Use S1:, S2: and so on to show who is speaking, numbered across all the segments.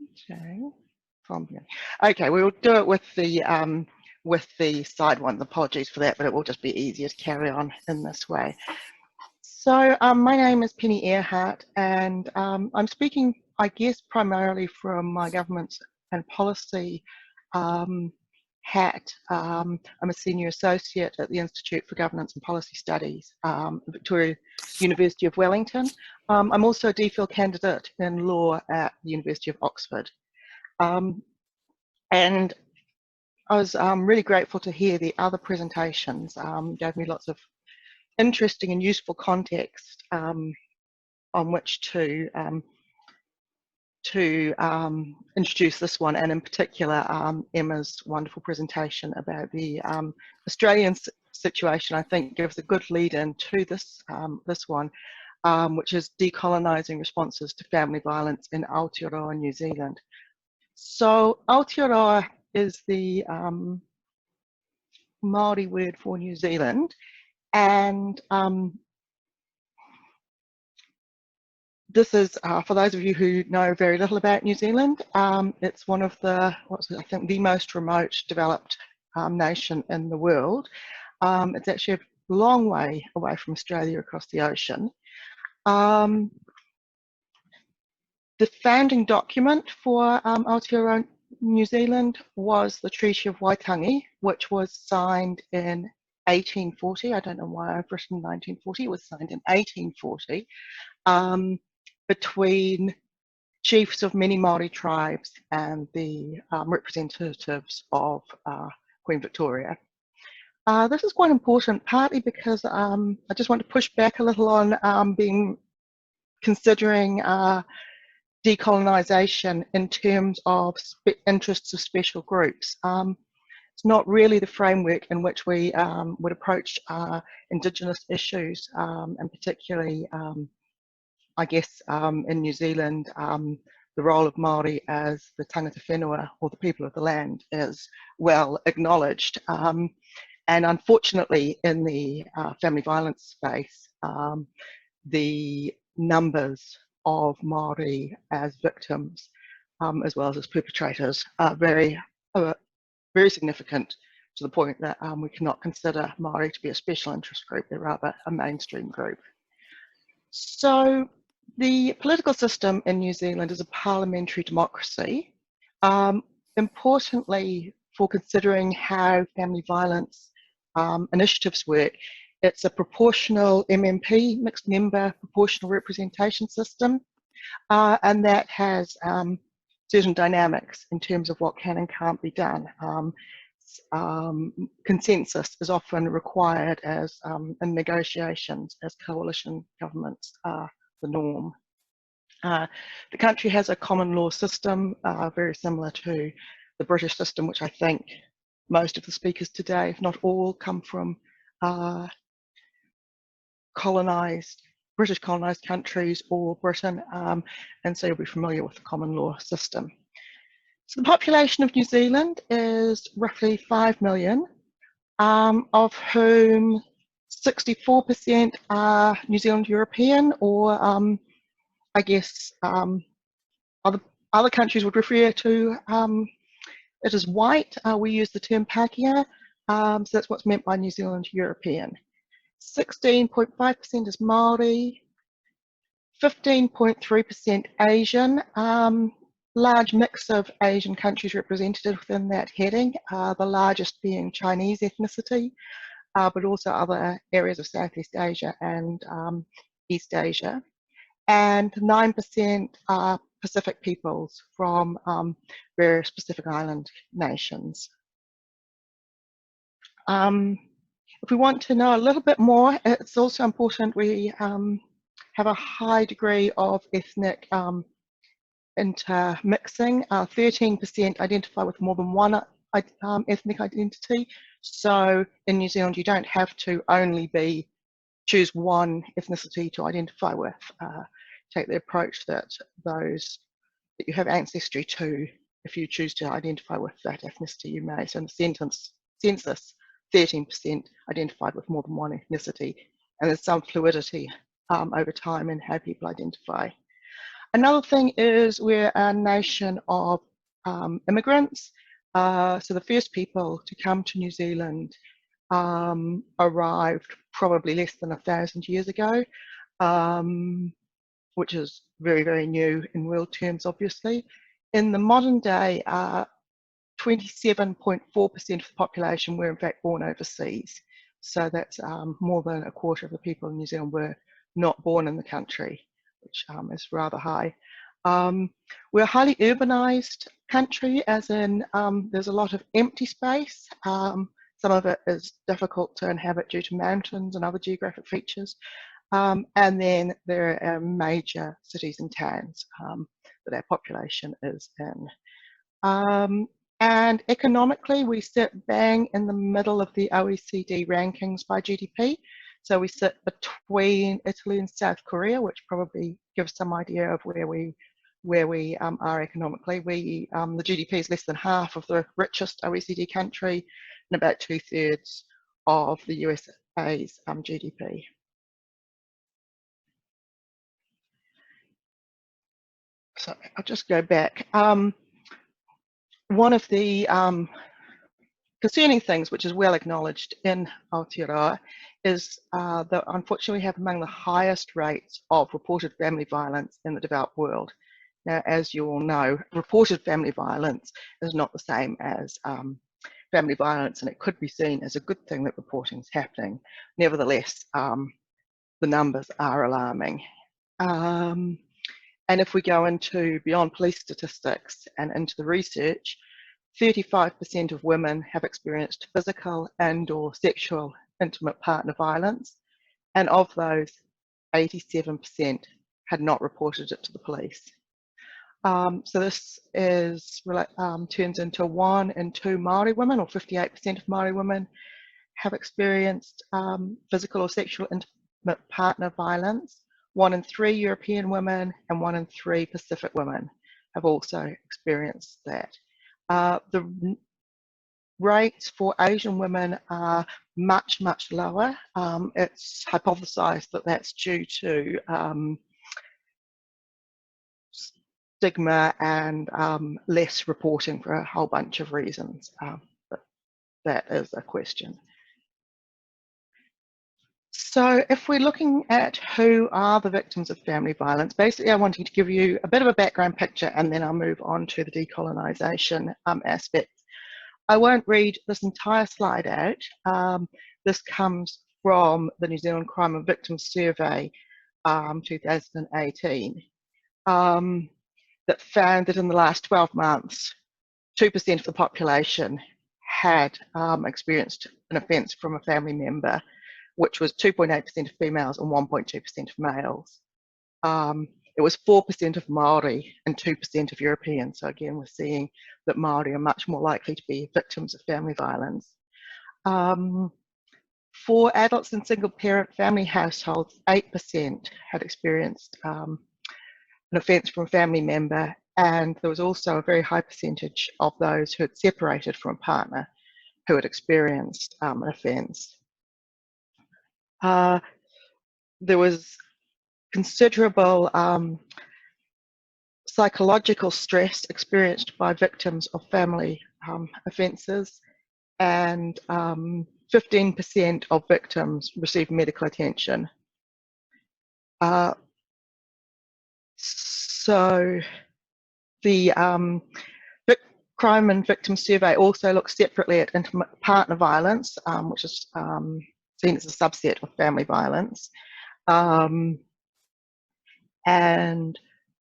S1: Okay, from here. Okay, we will do it with the side ones. Apologies for that, but it will just be easier to carry on in this way. So my name is Penny Ehrhardt, and I'm speaking, I guess, primarily from my government and policy hat. I'm a senior associate at the Institute for Governance and Policy Studies, Victoria University of Wellington. I'm also a DPhil candidate in law at the University of Oxford. And I was really grateful to hear the other presentations. Gave me lots of interesting and useful context on which to introduce this one, and in particular Emma's wonderful presentation about the Australian situation. I think gives a good lead in to this this one, which is decolonising responses to family violence in Aotearoa, New Zealand. So Aotearoa is the Maori word for New Zealand, and this is, for those of you who know very little about New Zealand, it's one of the, I think, the most remote developed nation in the world. It's actually a long way away from Australia across the ocean. The founding document for Aotearoa, New Zealand was the Treaty of Waitangi, which was signed in 1840. I don't know why I've written 1940. It was signed in 1840. Between chiefs of many Maori tribes and the representatives of Queen Victoria. This is quite important, partly because I just want to push back a little on considering decolonisation in terms of interests of special groups. It's not really the framework in which we would approach indigenous issues, and particularly I guess in New Zealand, the role of Maori as the tangata whenua, or the people of the land, is well acknowledged. And unfortunately, in the family violence space, the numbers of Maori as victims, as well as perpetrators, are very significant, to the point that we cannot consider Maori to be a special interest group. They're rather a mainstream group. So the political system in New Zealand is a parliamentary democracy. Importantly, for considering how family violence initiatives work, it's a proportional MMP, mixed member proportional representation system, and that has certain dynamics in terms of what can and can't be done. Consensus is often required as in negotiations, as coalition governments are the norm. The country has a common law system very similar to the British system, which I think most of the speakers today, if not all, come from British colonised countries or Britain, and so you'll be familiar with the common law system. So the population of New Zealand is roughly 5 million, of whom 64% are New Zealand European, or I guess other countries would refer to it as white. We use the term Pākehā, so that's what's meant by New Zealand European. 16.5% is Maori, 15.3% Asian, large mix of Asian countries represented within that heading, the largest being Chinese ethnicity, but also other areas of Southeast Asia and East Asia. And 9% are Pacific peoples from various Pacific Island nations. If we want to know a little bit more, it's also important we have a high degree of ethnic intermixing. 13% identify with more than one ethnic identity. So in New Zealand, you don't have to only choose one ethnicity to identify with. Take the approach that those that you have ancestry to, if you choose to identify with that ethnicity, you may. So in the census, 13% identified with more than one ethnicity, and there's some fluidity over time in how people identify. Another thing is we're a nation of immigrants. So the first people to come to New Zealand arrived probably less than 1,000 years ago, which is very, very new in world terms, obviously. In the modern day, 27.4% of the population were in fact born overseas. So that's more than a quarter of the people in New Zealand were not born in the country, which is rather high. We're a highly urbanised country, as in there's a lot of empty space. Some of it is difficult to inhabit due to mountains and other geographic features. And then there are major cities and towns that our population is in. And economically, we sit bang in the middle of the OECD rankings by GDP. So we sit between Italy and South Korea, which probably gives some idea of where we are economically. The GDP is less than half of the richest OECD country and about 2/3 of the USA's GDP. So I'll just go back. One of the concerning things, which is well acknowledged in Aotearoa, is that unfortunately we have among the highest rates of reported family violence in the developed world. Now, as you all know, reported family violence is not the same as family violence, and it could be seen as a good thing that reporting is happening. Nevertheless, the numbers are alarming. And if we go into beyond police statistics and into the research, 35% of women have experienced physical and/or sexual intimate partner violence, and of those, 87% had not reported it to the police. So this is turns into 1 in 2 Maori women, or 58% of Maori women, have experienced physical or sexual intimate partner violence. 1 in 3 European women and 1 in 3 Pacific women have also experienced that. The rates for Asian women are much, much lower. It's hypothesized that that's due to stigma and less reporting for a whole bunch of reasons. But that is a question. So if we're looking at who are the victims of family violence, basically I wanted to give you a bit of a background picture and then I'll move on to the decolonisation aspect. I won't read this entire slide out. This comes from the New Zealand Crime and Victims Survey 2018 that found that in the last 12 months, 2% of the population had experienced an offence from a family member, which was 2.8% of females and 1.2% of males. It was 4% of Maori and 2% of Europeans. So again, we're seeing that Maori are much more likely to be victims of family violence. For adults in single parent family households, 8% had experienced an offence from a family member, and there was also a very high percentage of those who had separated from a partner who had experienced an offence. There was considerable psychological stress experienced by victims of family offences, and 15% of victims received medical attention. So the Crime and Victims Survey also looks separately at intimate partner violence, which is seen as a subset of family violence, and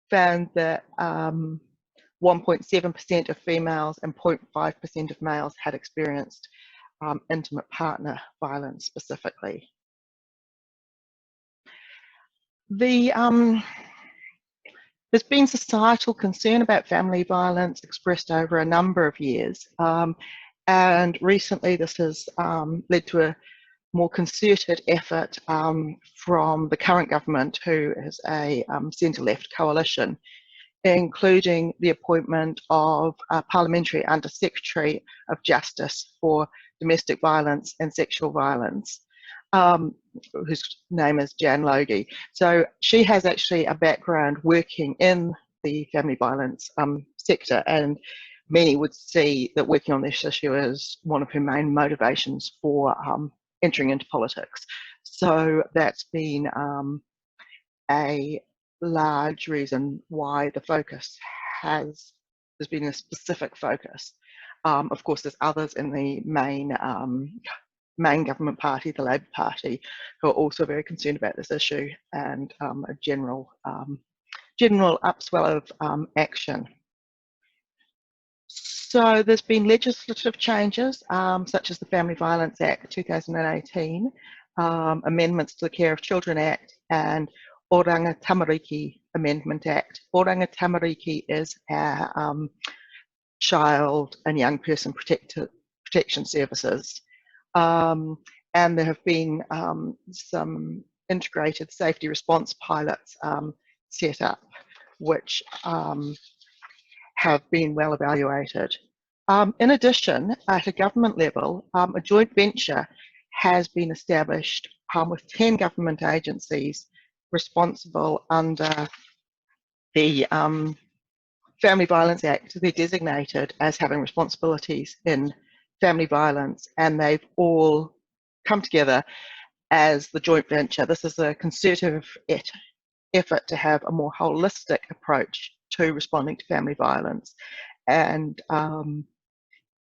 S1: found that 1.7% of females and 0.5% of males had experienced intimate partner violence specifically. There's been societal concern about family violence expressed over a number of years, and recently this has led to a more concerted effort from the current government, who is a centre-left coalition, including the appointment of a Parliamentary Under-Secretary of Justice for Domestic Violence and Sexual Violence. whose name is Jan Logie. So she has actually a background working in the family violence sector, and many would see that working on this issue is one of her main motivations for entering into politics. So that's been a large reason why the focus there's been a specific focus. Of course, there's others in the main government party, the Labour Party, who are also very concerned about this issue, and a general upswell of action. So there's been legislative changes, such as the Family Violence Act 2018, amendments to the Care of Children Act, and Oranga Tamariki Amendment Act. Oranga Tamariki is our child and young person protection services. And there have been some integrated safety response pilots set up, which have been well evaluated. In addition, at a government level, a joint venture has been established with 10 government agencies responsible under the Family Violence Act. They're designated as having responsibilities in family violence, and they've all come together as the joint venture. This is a concerted effort to have a more holistic approach to responding to family violence and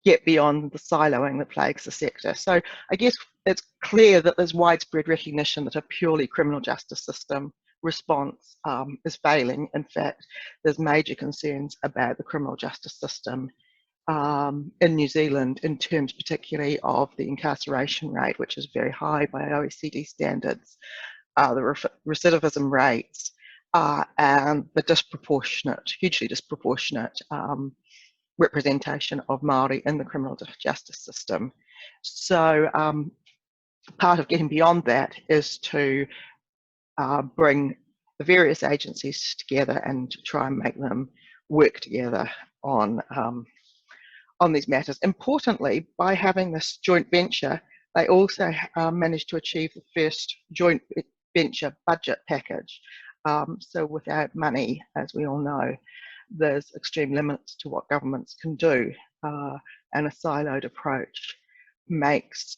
S1: get beyond the siloing that plagues the sector. So I guess it's clear that there's widespread recognition that a purely criminal justice system response is failing. In fact, there's major concerns about the criminal justice system in New Zealand, in terms particularly of the incarceration rate, which is very high by OECD standards, the recidivism rates, and the hugely disproportionate representation of Maori in the criminal justice system. So part of getting beyond that is to bring the various agencies together and try and make them work together on these matters. Importantly, by having this joint venture, they also managed to achieve the first joint venture budget package. So without money, as we all know, there's extreme limits to what governments can do, and a siloed approach makes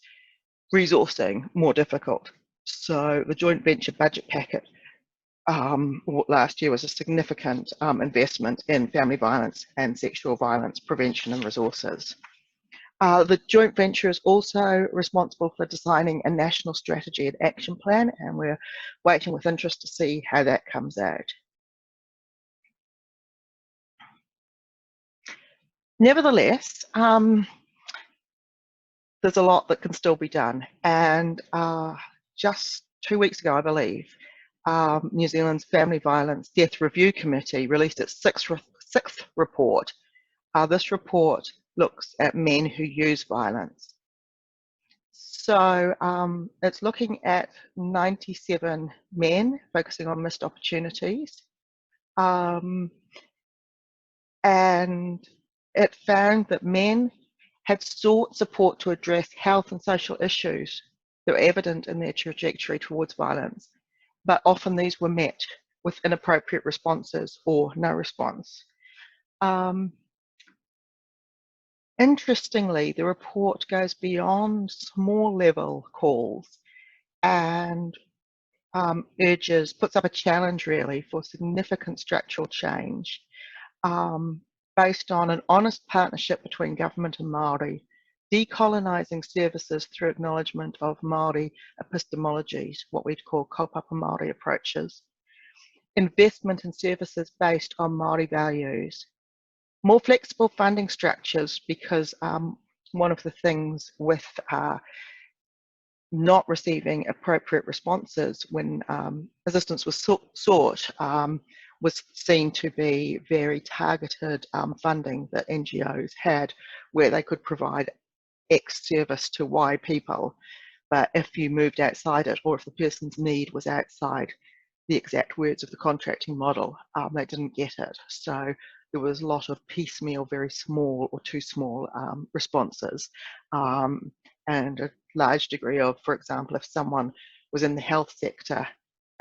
S1: resourcing more difficult. So the joint venture budget packet last year was a significant investment in family violence and sexual violence prevention and resources. The joint venture is also responsible for designing a national strategy and action plan, and we're waiting with interest to see how that comes out. Nevertheless, there's a lot that can still be done, and just 2 weeks ago, I believe, New Zealand's Family Violence Death Review Committee released its sixth report. This report looks at men who use violence. So it's looking at 97 men, focusing on missed opportunities. And it found that men had sought support to address health and social issues that were evident in their trajectory towards violence, but often these were met with inappropriate responses or no response. Interestingly, the report goes beyond small level calls and puts up a challenge really for significant structural change based on an honest partnership between government and Maori, decolonising services through acknowledgement of Maori epistemologies, what we'd call kaupapa Maori approaches, investment in services based on Maori values, more flexible funding structures, because one of the things with not receiving appropriate responses when assistance was sought was seen to be very targeted funding that NGOs had, where they could provide X service to Y people, but if you moved outside it, or if the person's need was outside the exact words of the contracting model, they didn't get it. So there was a lot of piecemeal, very small or too small responses. and a large degree of, for example, if someone was in the health sector,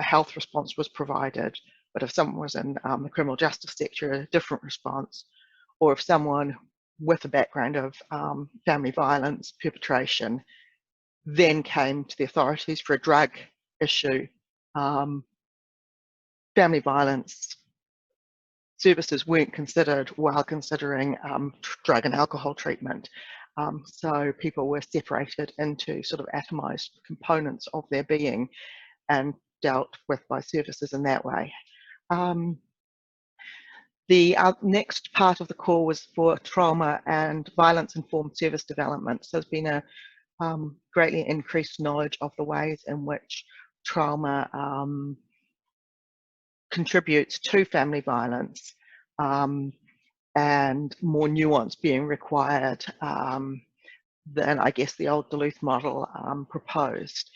S1: a health response was provided, but if someone was in the criminal justice sector, a different response, or if someone with a background of family violence perpetration then came to the authorities for a drug issue, family violence services weren't considered while considering drug and alcohol treatment. So people were separated into sort of atomized components of their being and dealt with by services in that way. The next part of the call was for trauma and violence-informed service development. So there's been a greatly increased knowledge of the ways in which trauma contributes to family violence, and more nuance being required than, I guess, the old Duluth model proposed,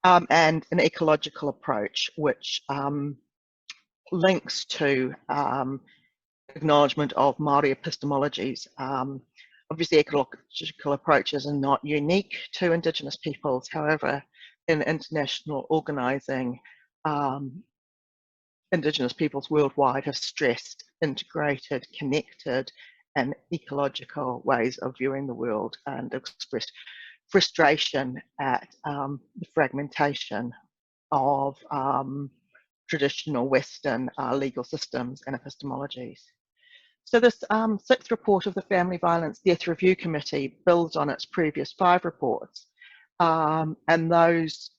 S1: and an ecological approach which links to acknowledgement of Maori epistemologies. Obviously, ecological approaches are not unique to Indigenous peoples. However, in international organising, Indigenous peoples worldwide have stressed integrated, connected, and ecological ways of viewing the world, and expressed frustration at the fragmentation of traditional Western legal systems and epistemologies. So this sixth report of the Family Violence Death Review Committee builds on its previous 5 reports, and those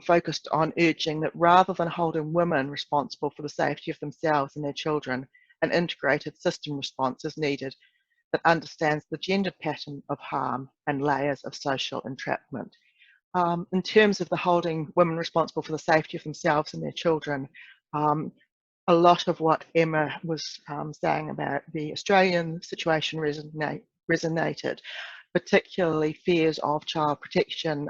S1: focused on urging that rather than holding women responsible for the safety of themselves and their children, an integrated system response is needed that understands the gendered pattern of harm and layers of social entrapment. In terms of the holding women responsible for the safety of themselves and their children, a lot of what Emma was saying about the Australian situation resonated, particularly fears of child protection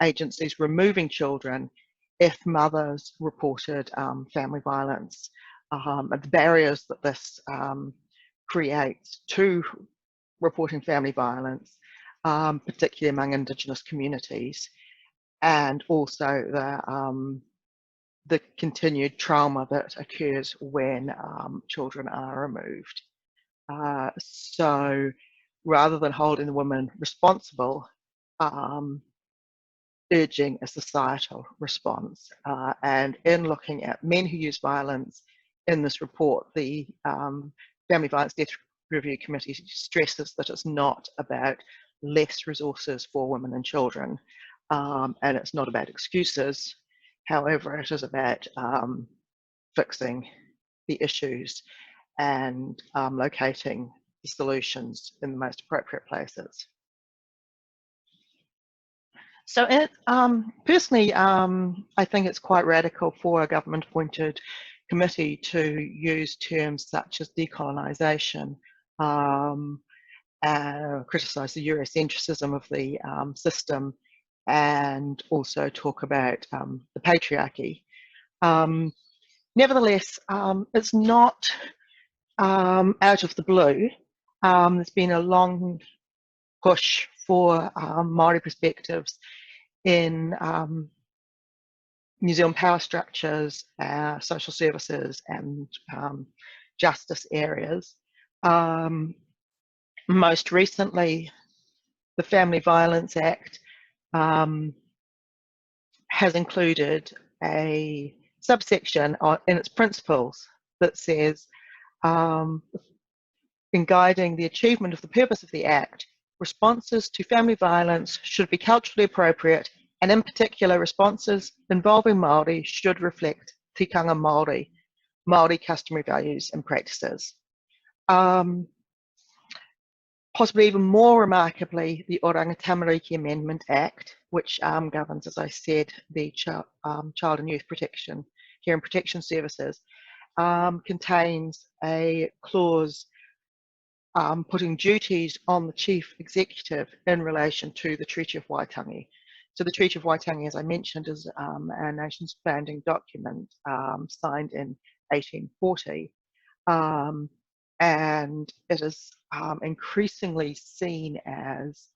S1: agencies removing children if mothers reported family violence, and the barriers that this creates to reporting family violence, particularly among Indigenous communities, and also the continued trauma that occurs when children are removed. So rather than holding the women responsible, urging a societal response. And in looking at men who use violence in this report, the Family Violence Death Review Committee stresses that it's not about less resources for women and children, and it's not about excuses. However, it is about fixing the issues and locating the solutions in the most appropriate places. So personally, I think it's quite radical for a government-appointed committee to use terms such as decolonisation, criticise the Eurocentrism of the system, and also talk about the patriarchy. Nevertheless, it's not out of the blue. There's been a long push for Maori perspectives in New Zealand power structures, social services, and justice areas. Most recently, the Family Violence Act has included a subsection in its principles that says, in guiding the achievement of the purpose of the Act, responses to family violence should be culturally appropriate, and in particular, responses involving Māori should reflect tikanga Māori, Māori customary values and practices. Possibly even more remarkably, the Oranga Tamariki Amendment Act, which governs, as I said, the Child and Youth Protection, Care and Protection Services, contains a clause putting duties on the Chief Executive in relation to the Treaty of Waitangi. So the Treaty of Waitangi, as I mentioned, is our nation's founding document, signed in 1840. And it is increasingly seen as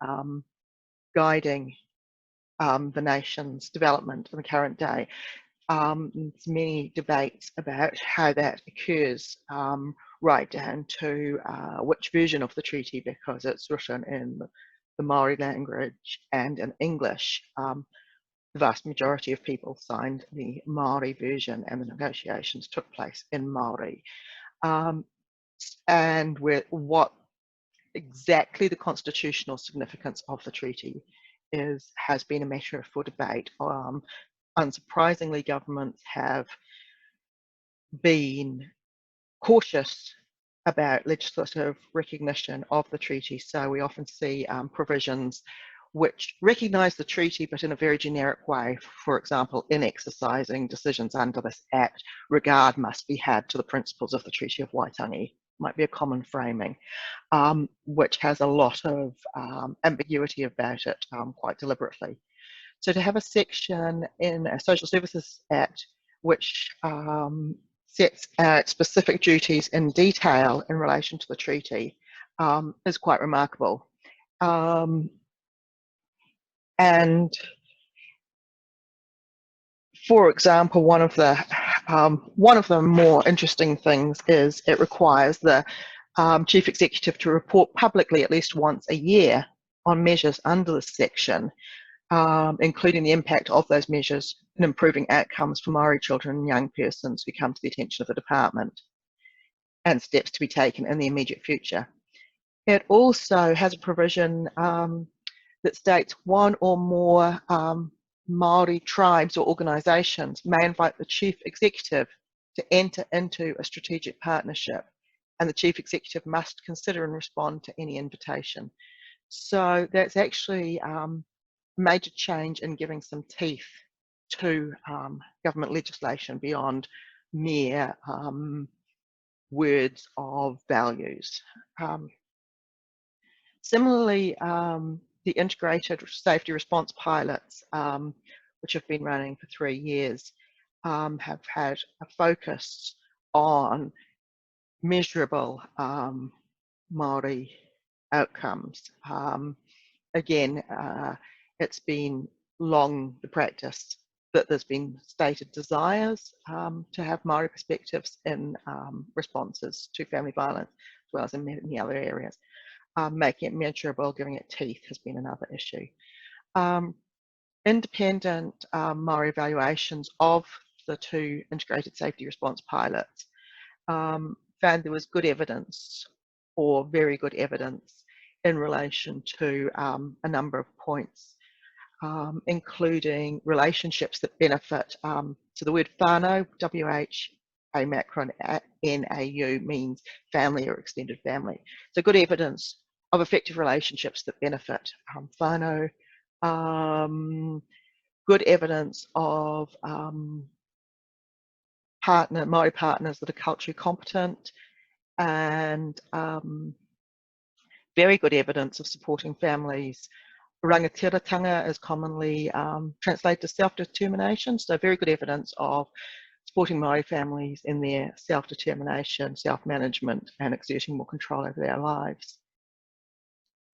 S1: guiding the nation's development in the current day. There's many debates about how that occurs, right down to which version of the treaty, because it's written in the Maori language and in English. The vast majority of people signed the Maori version, and the negotiations took place in Maori. And what exactly the constitutional significance of the treaty has been a matter for debate. Unsurprisingly, governments have been cautious about legislative recognition of the treaty. So we often see provisions which recognise the treaty, but in a very generic way. For example, in exercising decisions under this Act, regard must be had to the principles of the Treaty of Waitangi. Might be a common framing, which has a lot of ambiguity about it, quite deliberately. So to have a section in a Social Services Act which sets out specific duties in detail in relation to the treaty is quite remarkable. And for example, one of the more interesting things is it requires the Chief Executive to report publicly at least once a year on measures under this section, including the impact of those measures in improving outcomes for Maori children and young persons who come to the attention of the department, and steps to be taken in the immediate future. It also has a provision that states one or more Maori tribes or organisations may invite the Chief Executive to enter into a strategic partnership, and the Chief Executive must consider and respond to any invitation. So that's actually major change in giving some teeth to government legislation beyond mere words of values. Similarly, the integrated safety response pilots, which have been running for 3 years, have had a focus on measurable Maori outcomes. Again, it's been long the practice that there's been stated desires to have Maori perspectives in responses to family violence, as well as in many other areas. Making it measurable, giving it teeth has been another issue. Independent Maori evaluations of the 2 integrated safety response pilots found there was good evidence, or very good evidence, in relation to a number of points, including relationships that benefit. So the word whānau, WH, a macron, NAU, means family or extended family. So good evidence of effective relationships that benefit whānau. Good evidence of Maori partners that are culturally competent, and very good evidence of supporting families. Rangatiratanga is commonly translated to self-determination, so very good evidence of supporting Maori families in their self-determination, self-management, and exerting more control over their lives.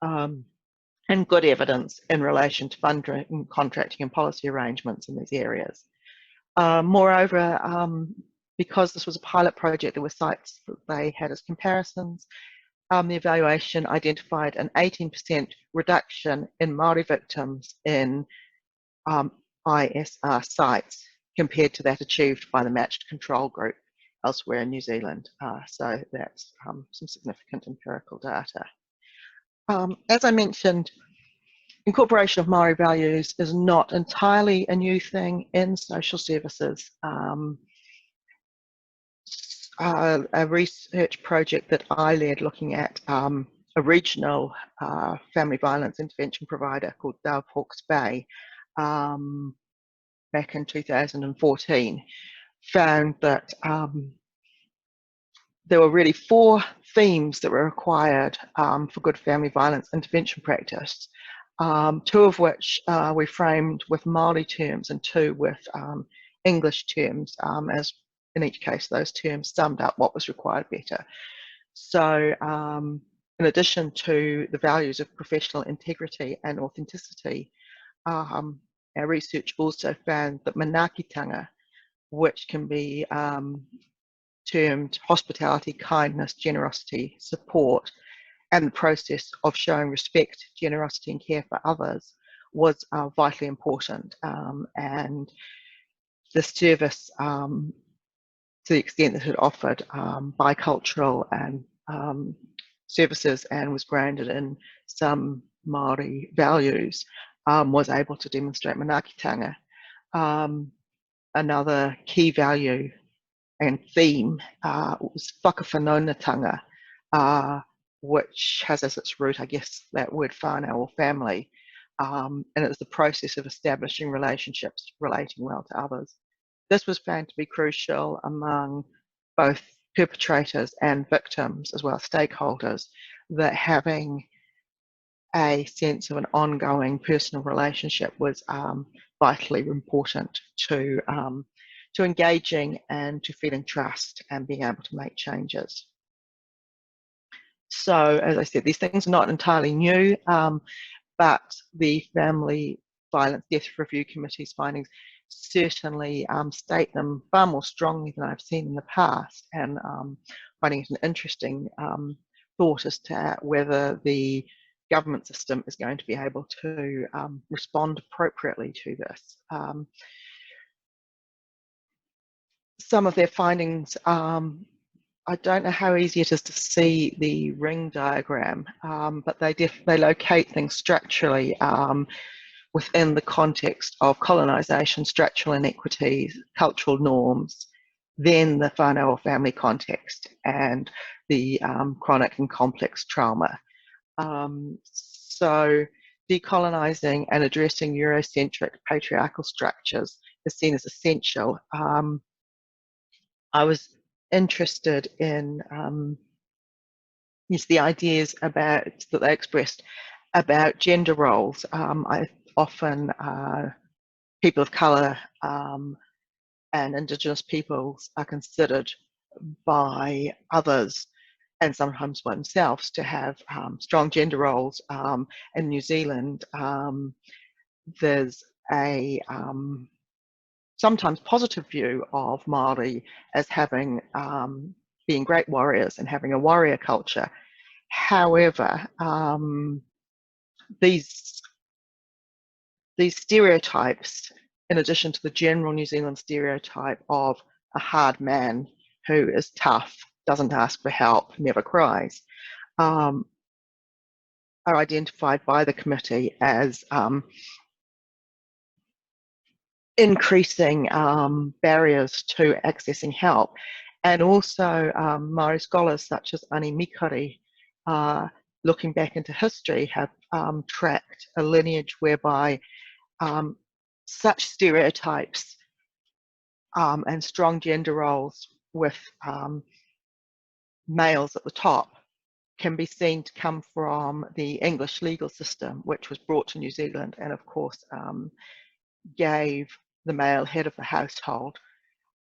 S1: And good evidence in relation to funding, contracting, and policy arrangements in these areas. Moreover, because this was a pilot project, there were sites that they had as comparisons. The evaluation identified an 18% reduction in Maori victims in ISR sites compared to that achieved by the matched control group elsewhere in New Zealand. So that's some significant empirical data. As I mentioned, incorporation of Maori values is not entirely a new thing in social services. A research project that I led looking at a regional family violence intervention provider called Dove Hawke's Bay back in 2014 found that there were really 4 themes that were required for good family violence intervention practice, 2 of which we framed with Maori terms and 2 with English terms, as in each case those terms summed up what was required better. So in addition to the values of professional integrity and authenticity, our research also found that manaakitanga, which can be termed hospitality, kindness, generosity, support, and the process of showing respect, generosity, and care for others, was vitally important. And the service, to the extent that it offered bicultural and services and was grounded in some Maori values, was able to demonstrate manaakitanga. Another key value and theme was whakawhanaungatanga, which has as its root, I guess, that word whānau or family, and it's the process of establishing relationships, relating well to others. This was found to be crucial among both perpetrators and victims, as well as stakeholders, that having a sense of an ongoing personal relationship was vitally important to engaging and to feeling trust and being able to make changes. So, as I said, these things are not entirely new, but the Family Violence Death Review Committee's findings certainly state them far more strongly than I've seen in the past, and finding it an interesting thought as to whether the government system is going to be able to respond appropriately to this. Some of their findings, I don't know how easy it is to see the ring diagram, but they locate things structurally within the context of colonisation, structural inequities, cultural norms, then the whānau or family context, and the chronic and complex trauma. So decolonising and addressing Eurocentric patriarchal structures is seen as essential. I was interested in the ideas that they expressed about gender roles. I often people of colour and Indigenous peoples are considered by others and sometimes by themselves to have strong gender roles. In New Zealand, there's a sometimes positive view of Māori as having being great warriors and having a warrior culture. However, these stereotypes, in addition to the general New Zealand stereotype of a hard man who is tough, doesn't ask for help, never cries, are identified by the committee as increasing barriers to accessing help. And also Maori scholars such as Ani Mikari, looking back into history, have tracked a lineage whereby such stereotypes and strong gender roles with males at the top can be seen to come from the English legal system, which was brought to New Zealand and, of course, gave the male head of the household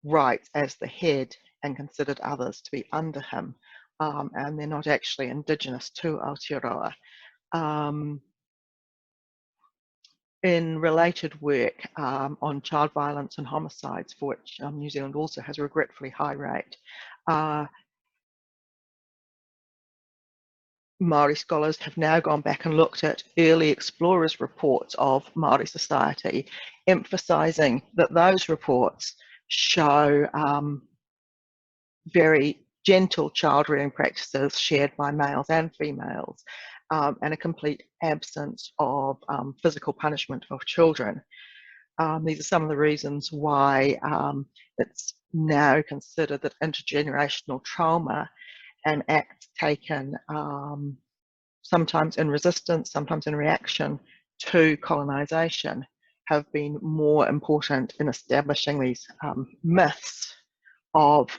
S1: rights as the head and considered others to be under him. And they're not actually indigenous to Aotearoa. In related work on child violence and homicides, for which New Zealand also has a regretfully high rate, Maori scholars have now gone back and looked at early explorers' reports of Maori society, emphasising that those reports show very gentle child rearing practices shared by males and females, and a complete absence of physical punishment of children. These are some of the reasons why it's now considered that intergenerational trauma and acts taken sometimes in resistance, sometimes in reaction to colonisation have been more important in establishing these myths of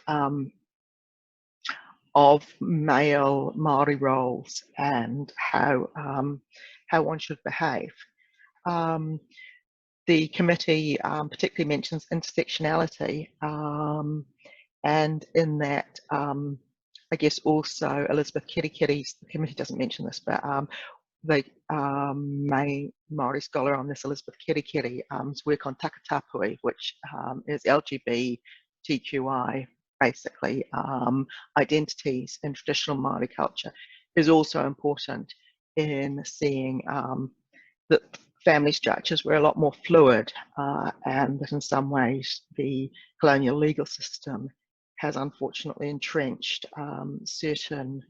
S1: male Maori roles and how one should behave. The committee particularly mentions intersectionality, and in that, I guess also Elizabeth Kirikiri's, the committee doesn't mention this, but the Maori scholar on this, Elizabeth Kirikiri's work on takatapui, which is LGBTQI, basically, identities in traditional Maori culture, is also important in seeing that family structures were a lot more fluid, and that in some ways the colonial legal system has unfortunately entrenched certain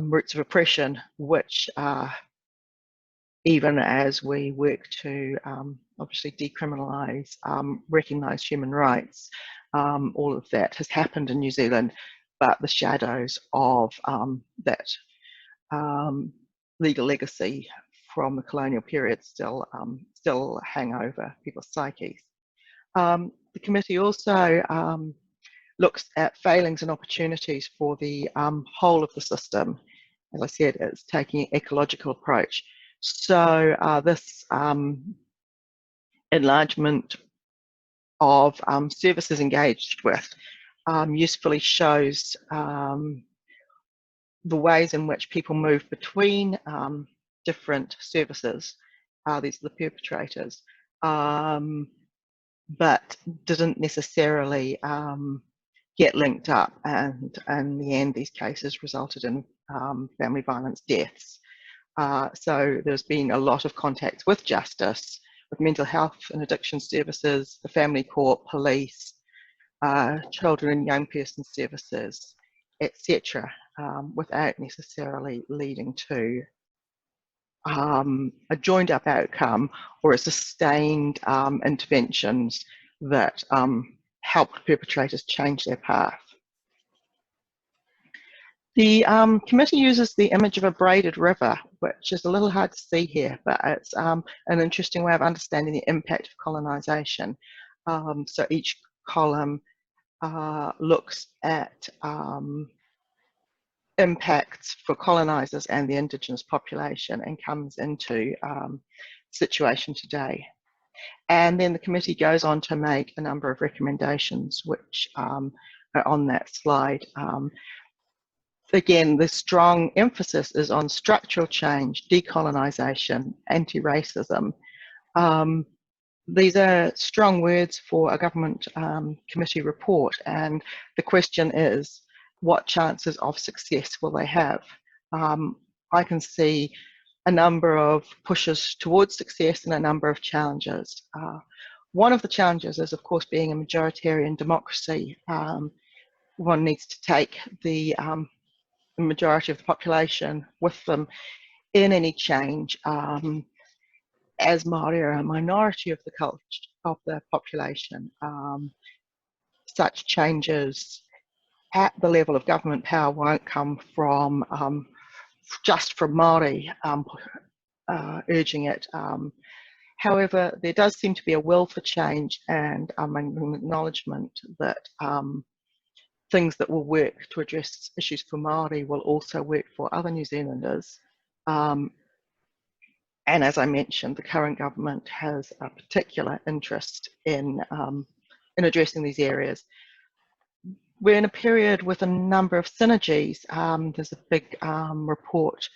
S1: roots of oppression, which even as we work to obviously decriminalise, recognise human rights, all of that has happened in New Zealand, but the shadows of that legal legacy from the colonial period still hang over people's psyches. The committee also looks at failings and opportunities for the whole of the system. As I said, it's taking an ecological approach. So this enlargement of services engaged with usefully shows the ways in which people move between different services. These are the perpetrators, but didn't necessarily get linked up, and in the end these cases resulted in family violence deaths. So there's been a lot of contact with justice, with mental health and addiction services, the family court, police, children and young person services, etc., without necessarily leading to a joined up outcome or a sustained interventions that helped perpetrators change their path. The committee uses the image of a braided river, which is a little hard to see here, but it's an interesting way of understanding the impact of colonisation. So each column looks at impacts for colonisers and the indigenous population and comes into situation today. And then the committee goes on to make a number of recommendations which are on that slide. Again, the strong emphasis is on structural change, decolonisation, anti-racism. These are strong words for a government committee report, and the question is, what chances of success will they have? I can see a number of pushes towards success and a number of challenges. One of the challenges is, of course, being a majoritarian democracy. One needs to take the majority of the population with them in any change. As Maori are a minority of the culture of the population, such changes at the level of government power won't come from just from Maori urging it. However, there does seem to be a will for change and an acknowledgement that things that will work to address issues for Maori will also work for other New Zealanders. And as I mentioned, the current government has a particular interest in addressing these areas. We're in a period with a number of synergies. There's a big report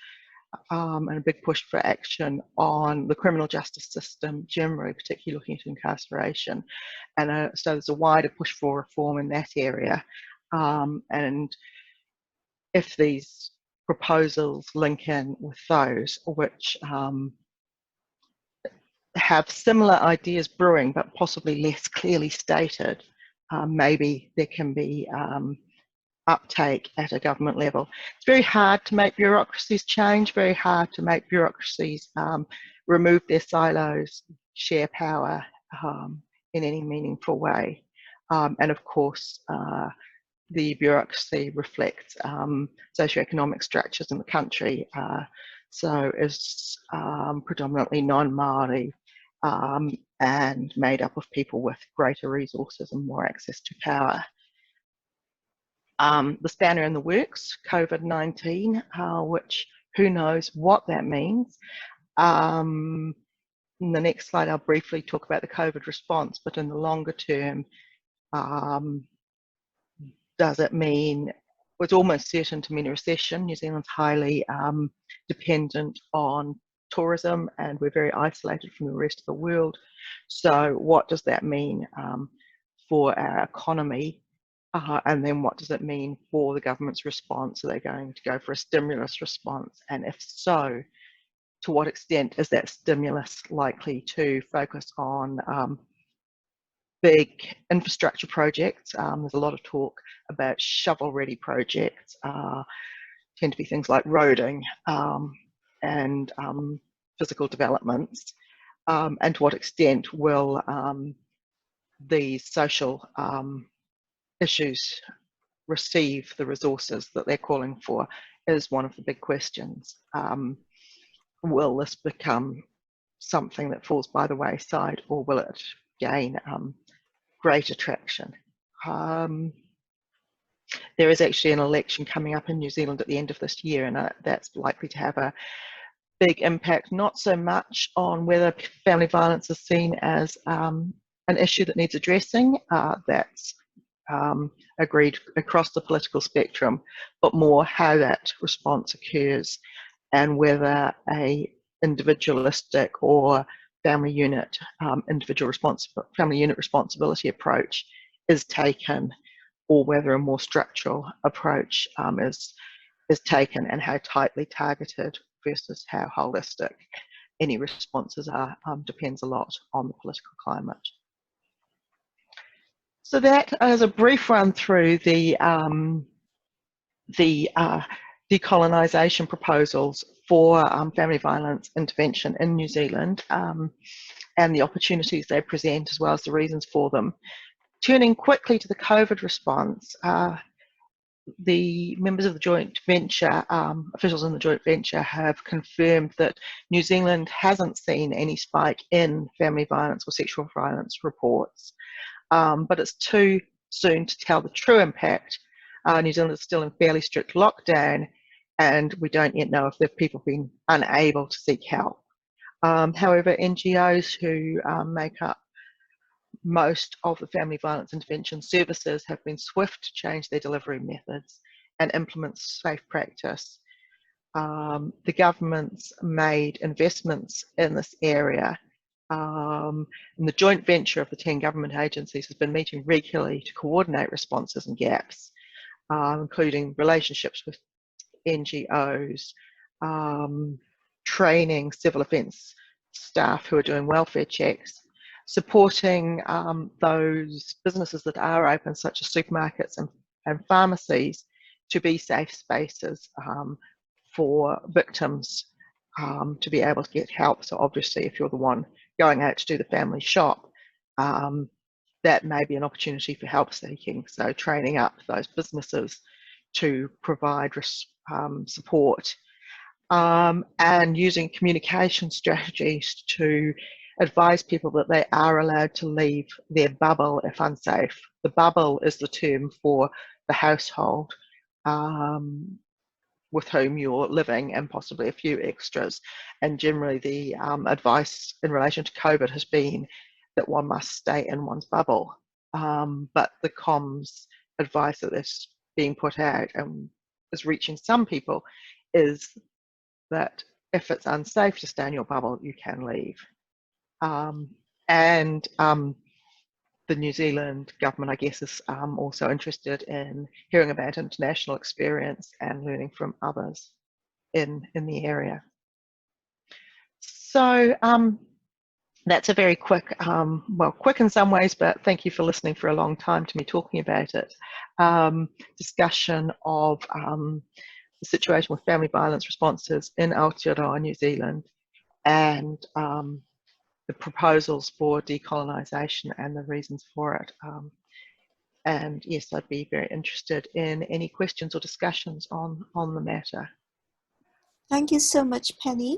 S1: and a big push for action on the criminal justice system generally, particularly looking at incarceration. And so there's a wider push for reform in that area. And if these proposals link in with those which have similar ideas brewing but possibly less clearly stated, maybe there can be uptake at a government level. It's very hard to make bureaucracies change, very hard to make bureaucracies remove their silos, share power in any meaningful way. And of course, the bureaucracy reflects socioeconomic structures in the country. So is predominantly non-Maori and made up of people with greater resources and more access to power. The spanner in the works, COVID-19, which who knows what that means. In the next slide, I'll briefly talk about the COVID response, but in the longer term, does it mean was almost certain to mean a recession. New Zealand's highly dependent on tourism, and we're very isolated from the rest of the world. So what does that mean for our economy? And then what does it mean for the government's response? Are they going to go for a stimulus response? And if so, to what extent is that stimulus likely to focus on big infrastructure projects? There's a lot of talk about shovel-ready projects, tend to be things like roading and physical developments. And to what extent will these social issues receive the resources that they're calling for is one of the big questions. Will this become something that falls by the wayside, or will it gain great attraction? There is actually an election coming up in New Zealand at the end of this year, and that's likely to have a big impact, not so much on whether family violence is seen as an issue that needs addressing, that's agreed across the political spectrum, but more how that response occurs and whether a individualistic or family unit family unit responsibility approach is taken, or whether a more structural approach is taken, and how tightly targeted versus how holistic any responses are depends a lot on the political climate. So that is a brief run through the decolonisation proposals for family violence intervention in New Zealand, and the opportunities they present as well as the reasons for them. Turning quickly to the COVID response, the members of the joint venture, officials in the joint venture, have confirmed that New Zealand hasn't seen any spike in family violence or sexual violence reports, but it's too soon to tell the true impact. New Zealand is still in fairly strict lockdown, and we don't yet know if the people have been unable to seek help. However, NGOs who make up most of the family violence intervention services have been swift to change their delivery methods and implement safe practice. The government's made investments in this area, and the joint venture of the 10 government agencies has been meeting regularly to coordinate responses and gaps, including relationships with NGOs, training civil offence staff who are doing welfare checks, supporting those businesses that are open, such as supermarkets and pharmacies, to be safe spaces for victims to be able to get help. So obviously, if you're the one going out to do the family shop, that may be an opportunity for help seeking. So training up those businesses to provide support, and using communication strategies to advise people that they are allowed to leave their bubble if unsafe. The bubble is the term for the household with whom you're living, and possibly a few extras. And generally the advice in relation to COVID has been that one must stay in one's bubble. But the comms advice that is being put out and is reaching some people is that if it's unsafe to stay in your bubble, you can leave. The New Zealand government, I guess, is also interested in hearing about international experience and learning from others in the area. So that's a very quick, well, quick in some ways, but thank you for listening for a long time to me talking about it, discussion of the situation with family violence responses in Aotearoa, New Zealand, and the proposals for decolonisation and the reasons for it. And yes, I'd be very interested in any questions or discussions on the matter.
S2: Thank you so much, Penny.